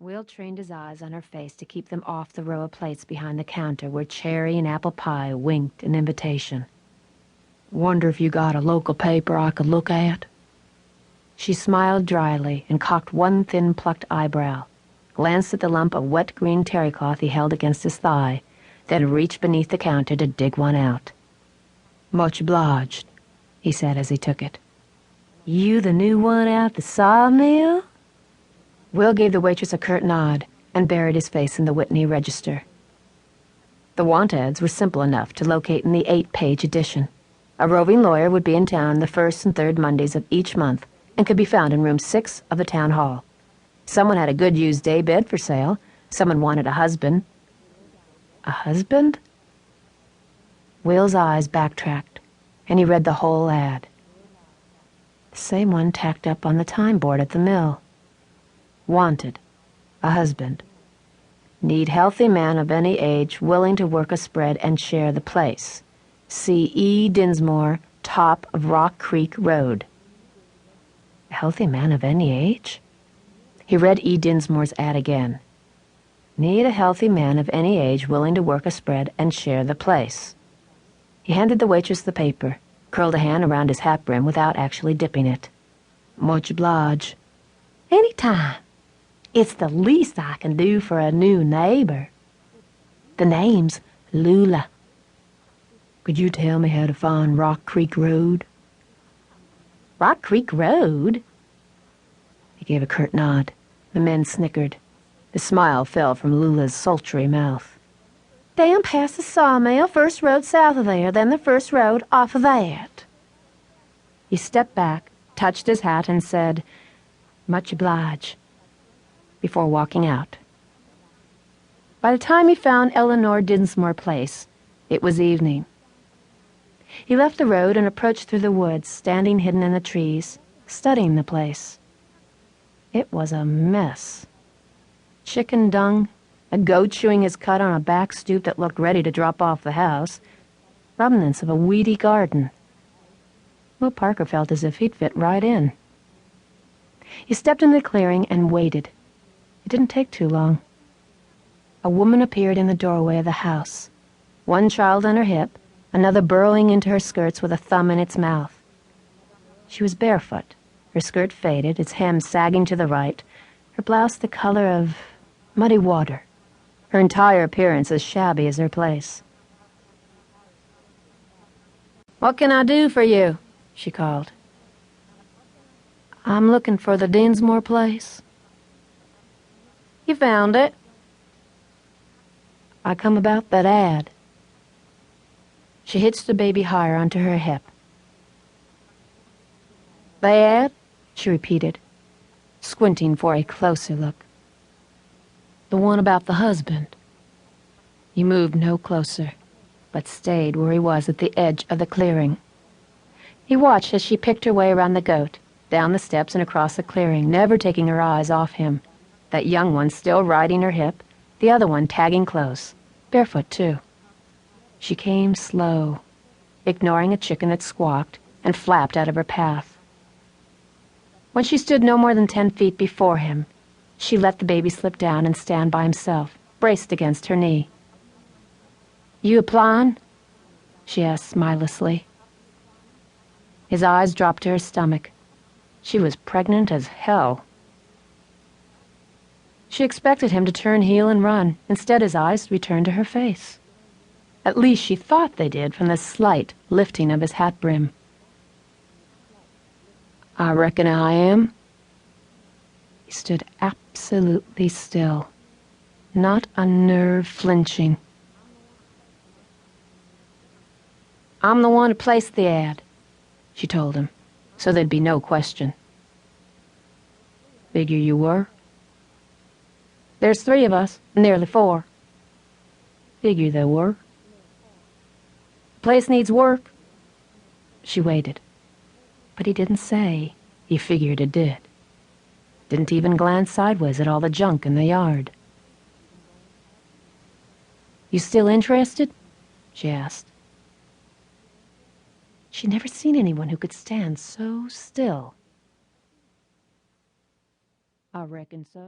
Will trained his eyes on her face to keep them off the row of plates behind the counter where cherry and apple pie winked an invitation. "Wonder if you got a local paper I could look at?" She smiled dryly and cocked one thin plucked eyebrow, glanced at the lump of wet green terry cloth he held against his thigh, then reached beneath the counter to dig one out. "Much obliged," he said as he took it. "You the new one out the sawmill?" Will gave the waitress a curt nod and buried his face in the Whitney register. The want ads were simple enough to locate in the 8-page edition. A roving lawyer would be in town the first and third Mondays of each month and could be found in room 6 of the town hall. Someone had a good used day bed for sale. Someone wanted a husband. A husband? Will's eyes backtracked, and he read the whole ad. The same one tacked up on the time board at the mill. Wanted, a husband. Need healthy man of any age willing to work a spread and share the place. See E. Dinsmore, top of Rock Creek Road. A healthy man of any age? He read E. Dinsmore's ad again. Need a healthy man of any age willing to work a spread and share the place. He handed the waitress the paper, curled a hand around his hat brim without actually dipping it. "Much obliged." "Any time. It's the least I can do for a new neighbor. The name's Lula." "Could you tell me how to find Rock Creek Road?" "Rock Creek Road?" He gave a curt nod. The men snickered. The smile fell from Lula's sultry mouth. "Down past the sawmill, first road south of there, then the first road off of that." He stepped back, touched his hat, and said, "Much obliged," before walking out. By the time he found Eleanor Dinsmore Place, it was evening. He left the road and approached through the woods, standing hidden in the trees, studying the place. It was a mess. Chicken dung, a goat chewing his cud on a back stoop that looked ready to drop off the house, remnants of a weedy garden. Will Parker felt as if he'd fit right in. He stepped in the clearing and waited. It didn't take too long. A woman appeared in the doorway of the house, one child on her hip, another burrowing into her skirts with a thumb in its mouth. She was barefoot, her skirt faded, its hem sagging to the right, her blouse the color of muddy water, her entire appearance as shabby as her place. "What can I do for you?" she called. "I'm looking for the Dinsmore place." "You found it?" "I come about that ad." She hitched the baby higher onto her hip. "The ad?" she repeated, squinting for a closer look. "The one about the husband." He moved no closer, but stayed where he was at the edge of the clearing. He watched as she picked her way around the goat, down the steps and across the clearing, never taking her eyes off him, that young one still riding her hip, the other one tagging close, barefoot too. She came slow, ignoring a chicken that squawked and flapped out of her path. When she stood no more than 10 feet before him, she let the baby slip down and stand by himself, braced against her knee. "You applying?" she asked smilelessly. His eyes dropped to her stomach. She was pregnant as hell. She expected him to turn heel and run. Instead, his eyes returned to her face. At least she thought they did from the slight lifting of his hat brim. "I reckon I am." He stood absolutely still, not a nerve flinching. "I'm the one who placed the ad," she told him, so there'd be no question. "Figure you were." "There's 3 of us, nearly 4. "Figure there were." "The place needs work." She waited, but he didn't say he figured it did. Didn't even glance sideways at all the junk in the yard. "You still interested?" she asked. She'd never seen anyone who could stand so still. "I reckon so."